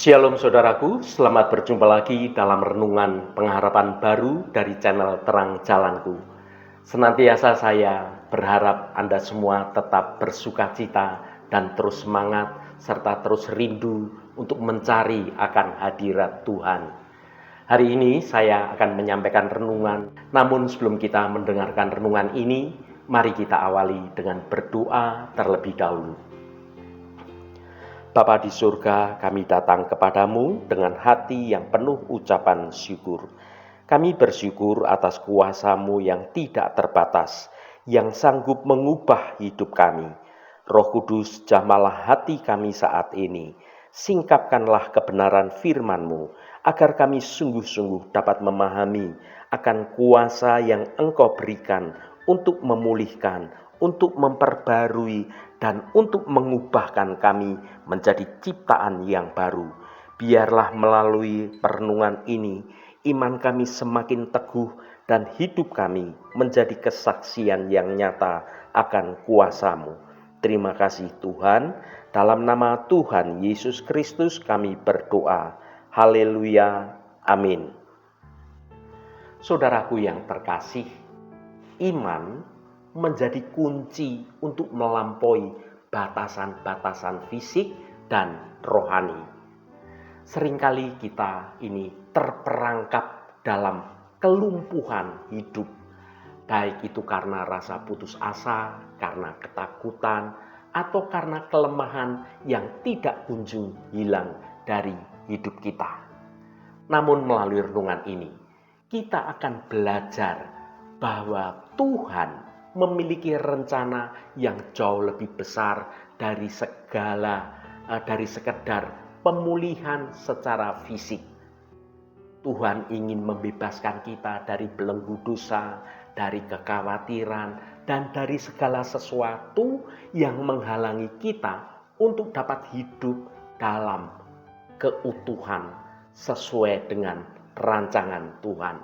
Shalom saudaraku, selamat berjumpa lagi dalam renungan pengharapan baru dari channel Terang Jalanku. Senantiasa saya berharap Anda semua tetap bersukacita dan terus semangat serta terus rindu untuk mencari akan hadirat Tuhan. Hari ini saya akan menyampaikan renungan, namun sebelum kita mendengarkan renungan ini, mari kita awali dengan berdoa terlebih dahulu. Bapa di surga, kami datang kepadamu dengan hati yang penuh ucapan syukur. Kami bersyukur atas kuasa-Mu yang tidak terbatas, yang sanggup mengubah hidup kami. Roh Kudus, jamahlah hati kami saat ini. Singkapkanlah kebenaran firman-Mu, agar kami sungguh-sungguh dapat memahami akan kuasa yang Engkau berikan untuk memulihkan, untuk memperbarui, dan untuk mengubahkan kami menjadi ciptaan yang baru. Biarlah melalui perenungan ini, iman kami semakin teguh dan hidup kami menjadi kesaksian yang nyata akan kuasa-Mu. Terima kasih Tuhan, dalam nama Tuhan Yesus Kristus kami berdoa. Haleluya, amin. Saudaraku yang terkasih, iman menjadi kunci untuk melampaui batasan-batasan fisik dan rohani. Seringkali kita ini terperangkap dalam kelumpuhan hidup, baik itu karena rasa putus asa, karena ketakutan, atau karena kelemahan yang tidak kunjung hilang dari hidup kita. Namun melalui renungan ini, kita akan belajar bahwa Tuhan memiliki rencana yang jauh lebih besar dari sekedar pemulihan secara fisik. Tuhan ingin membebaskan kita dari belenggu dosa, dari kekhawatiran, dan dari segala sesuatu yang menghalangi kita untuk dapat hidup dalam keutuhan sesuai dengan rancangan Tuhan.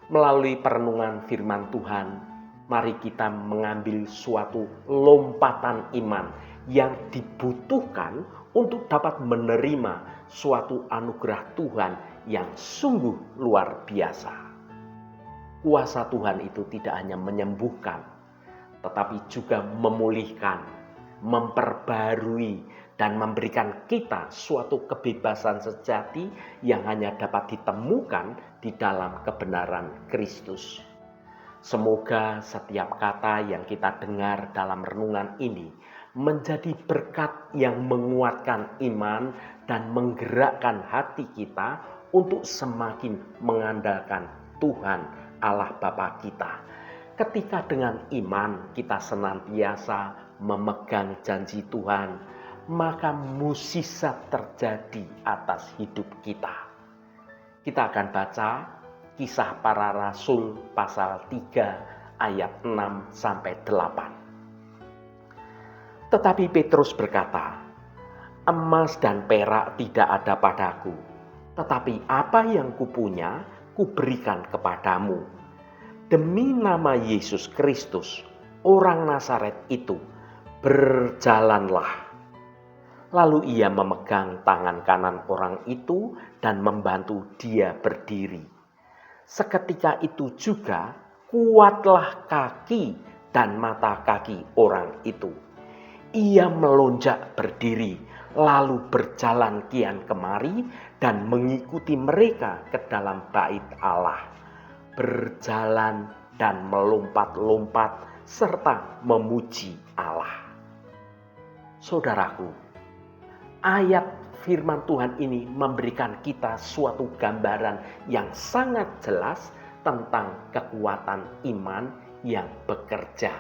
Melalui perenungan firman Tuhan, mari kita mengambil suatu lompatan iman yang dibutuhkan untuk dapat menerima suatu anugerah Tuhan yang sungguh luar biasa. Kuasa Tuhan itu tidak hanya menyembuhkan, tetapi juga memulihkan, memperbarui, dan memberikan kita suatu kebebasan sejati yang hanya dapat ditemukan di dalam kebenaran Kristus. Semoga setiap kata yang kita dengar dalam renungan ini menjadi berkat yang menguatkan iman dan menggerakkan hati kita untuk semakin mengandalkan Tuhan Allah Bapa kita. Ketika dengan iman kita senantiasa memegang janji Tuhan, maka mukjizat terjadi atas hidup kita. Kita akan baca Kisah Para Rasul pasal 3 ayat 6-8. Tetapi Petrus berkata, "Emas dan perak tidak ada padaku, tetapi apa yang kupunya kuberikan kepadamu. Demi nama Yesus Kristus, orang Nazaret itu, berjalanlah." Lalu ia memegang tangan kanan orang itu dan membantu dia berdiri. Seketika itu juga kuatlah kaki dan mata kaki orang itu. Ia melonjak berdiri, lalu berjalan kian kemari dan mengikuti mereka ke dalam bait Allah. Berjalan dan melompat-lompat serta memuji Allah. Saudaraku, ayat firman Tuhan ini memberikan kita suatu gambaran yang sangat jelas tentang kekuatan iman yang bekerja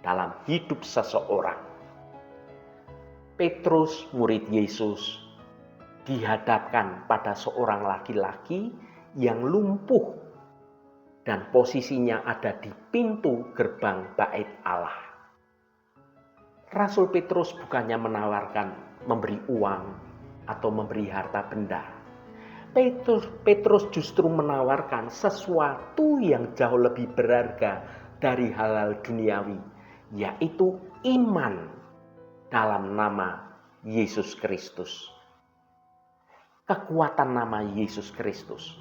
dalam hidup seseorang. Petrus, murid Yesus, dihadapkan pada seorang laki-laki yang lumpuh dan posisinya ada di pintu gerbang bait Allah. Rasul Petrus bukannya memberi uang atau memberi harta benda. Petrus justru menawarkan sesuatu yang jauh lebih berharga dari hal-hal duniawi, yaitu iman dalam nama Yesus Kristus. kekuatan nama Yesus Kristus.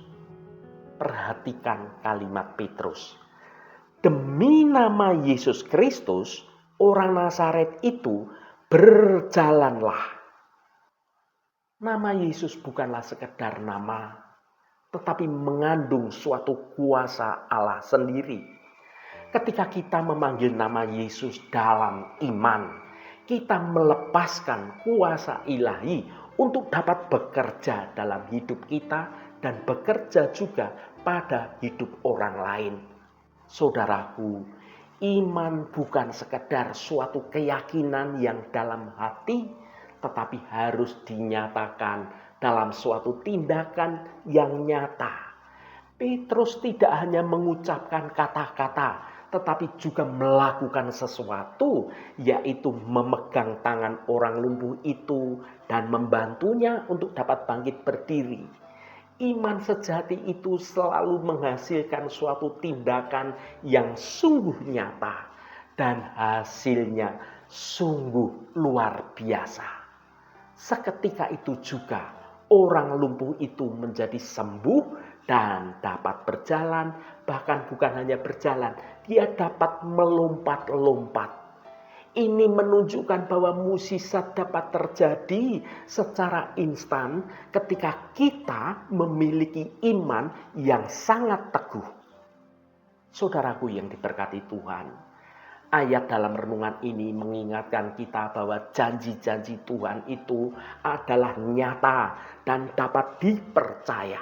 Perhatikan kalimat Petrus. Demi nama Yesus Kristus, orang Nazaret itu berjalanlah. Nama Yesus bukanlah sekedar nama, tetapi mengandung suatu kuasa Allah sendiri. Ketika kita memanggil nama Yesus dalam iman, kita melepaskan kuasa ilahi untuk dapat bekerja dalam hidup kita dan bekerja juga pada hidup orang lain. Saudaraku, iman bukan sekedar suatu keyakinan yang dalam hati, tetapi harus dinyatakan dalam suatu tindakan yang nyata. Petrus tidak hanya mengucapkan kata-kata, tetapi juga melakukan sesuatu, yaitu memegang tangan orang lumpuh itu dan membantunya untuk dapat bangkit berdiri. Iman sejati itu selalu menghasilkan suatu tindakan yang sungguh nyata dan hasilnya sungguh luar biasa. Seketika itu juga orang lumpuh itu menjadi sembuh dan dapat berjalan, bahkan bukan hanya berjalan, dia dapat melompat-lompat. Ini menunjukkan bahwa mukjizat dapat terjadi secara instan ketika kita memiliki iman yang sangat teguh. Saudaraku yang diberkati Tuhan, ayat dalam renungan ini mengingatkan kita bahwa janji-janji Tuhan itu adalah nyata dan dapat dipercaya.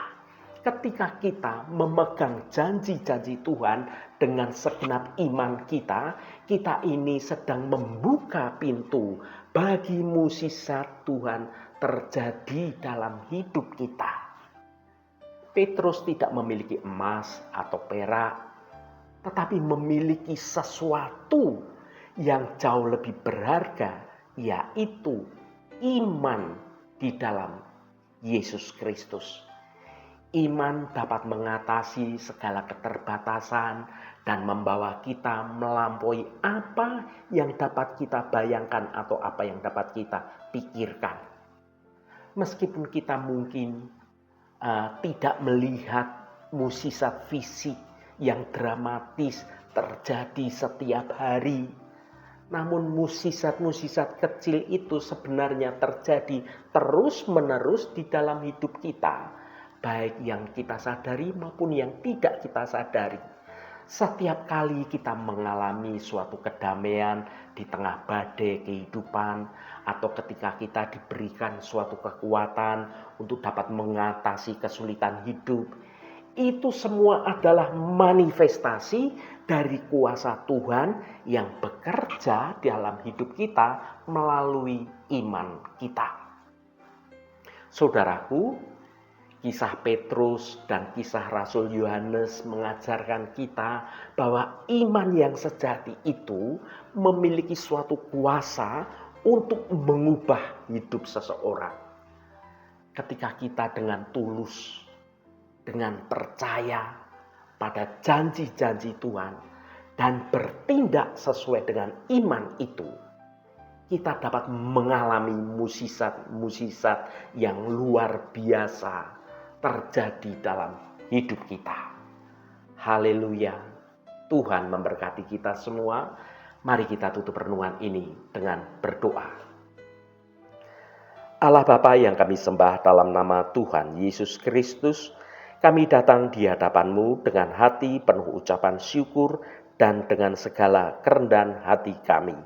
Ketika kita memegang janji-janji Tuhan dengan segenap iman kita, kita ini sedang membuka pintu bagi mukjizat Tuhan terjadi dalam hidup kita. Petrus tidak memiliki emas atau perak, tetapi memiliki sesuatu yang jauh lebih berharga, yaitu iman di dalam Yesus Kristus. Iman dapat mengatasi segala keterbatasan dan membawa kita melampaui apa yang dapat kita bayangkan atau apa yang dapat kita pikirkan. Meskipun kita mungkin tidak melihat mukjizat fisik yang dramatis terjadi setiap hari, namun mukjizat-mukjizat kecil itu sebenarnya terjadi terus-menerus di dalam hidup kita, baik yang kita sadari maupun yang tidak kita sadari. Setiap kali kita mengalami suatu kedamaian di tengah badai kehidupan, atau ketika kita diberikan suatu kekuatan untuk dapat mengatasi kesulitan hidup, itu semua adalah manifestasi dari kuasa Tuhan yang bekerja dalam hidup kita melalui iman kita. Saudaraku, kisah Petrus dan kisah Rasul Yohanes mengajarkan kita bahwa iman yang sejati itu memiliki suatu kuasa untuk mengubah hidup seseorang. Ketika kita dengan tulus, dengan percaya pada janji-janji Tuhan dan bertindak sesuai dengan iman itu, kita dapat mengalami mukjizat yang luar biasa terjadi dalam hidup kita. Haleluya. Tuhan memberkati kita semua. Mari kita tutup renungan ini dengan berdoa. Allah Bapa yang kami sembah dalam nama Tuhan Yesus Kristus, kami datang di hadapan-Mu dengan hati penuh ucapan syukur dan dengan segala kerendahan hati kami.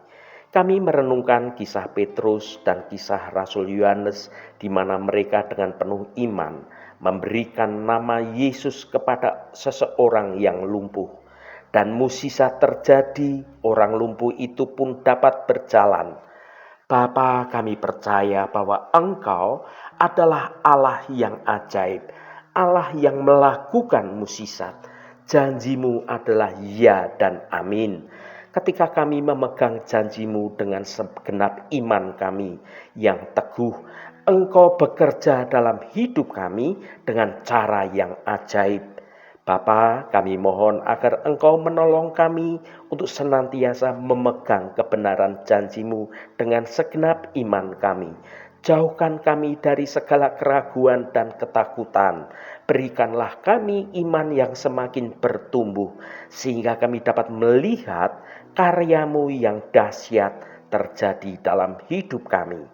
Kami merenungkan kisah Petrus dan kisah Rasul Yohanes di mana mereka dengan penuh iman memberikan nama Yesus kepada seseorang yang lumpuh. Dan mukjizat terjadi, orang lumpuh itu pun dapat berjalan. Bapa, kami percaya bahwa Engkau adalah Allah yang ajaib, Allah yang melakukan mukjizat. Janji-Mu adalah ya dan amin. Ketika kami memegang janji-Mu dengan segenap iman kami yang teguh, Engkau bekerja dalam hidup kami dengan cara yang ajaib. Bapa, kami mohon agar Engkau menolong kami untuk senantiasa memegang kebenaran janji-Mu dengan segenap iman kami. Jauhkan kami dari segala keraguan dan ketakutan. Berikanlah kami iman yang semakin bertumbuh, sehingga kami dapat melihat karya-Mu yang dahsyat terjadi dalam hidup kami.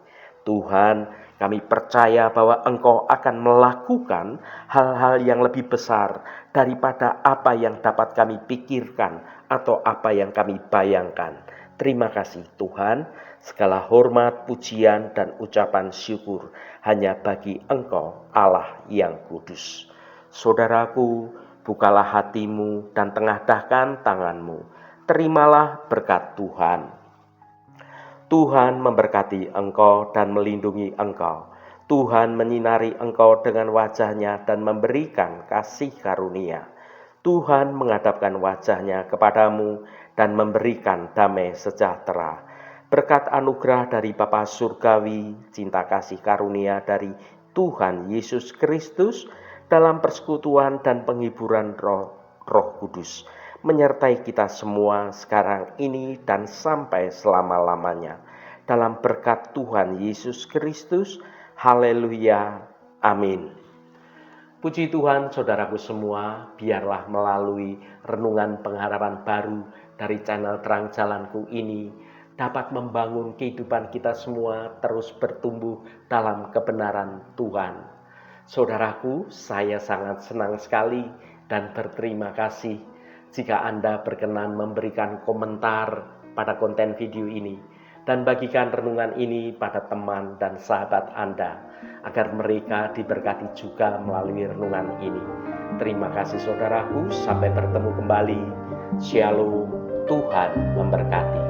Tuhan, kami percaya bahwa Engkau akan melakukan hal-hal yang lebih besar daripada apa yang dapat kami pikirkan atau apa yang kami bayangkan. Terima kasih Tuhan, segala hormat, pujian, dan ucapan syukur hanya bagi Engkau Allah yang kudus. Saudaraku, bukalah hatimu dan tengadahkan tanganmu. Terimalah berkat Tuhan. Tuhan memberkati engkau dan melindungi engkau. Tuhan menyinari engkau dengan wajah-Nya dan memberikan kasih karunia. Tuhan menghadapkan wajah-Nya kepadamu dan memberikan damai sejahtera. Berkat anugerah dari Bapa Surgawi, cinta kasih karunia dari Tuhan Yesus Kristus, dalam persekutuan dan penghiburan Roh Kudus, menyertai kita semua sekarang ini dan sampai selama-lamanya. Dalam berkat Tuhan Yesus Kristus, haleluya, amin. Puji Tuhan, saudaraku semua, biarlah melalui renungan pengharapan baru dari channel Terang Jalanku ini dapat membangun kehidupan kita semua terus bertumbuh dalam kebenaran Tuhan. Saudaraku, saya sangat senang sekali dan berterima kasih jika Anda berkenan memberikan komentar pada konten video ini dan bagikan renungan ini pada teman dan sahabat Anda agar mereka diberkati juga melalui renungan ini. Terima kasih saudaraku, sampai bertemu kembali. Shalom, Tuhan memberkati.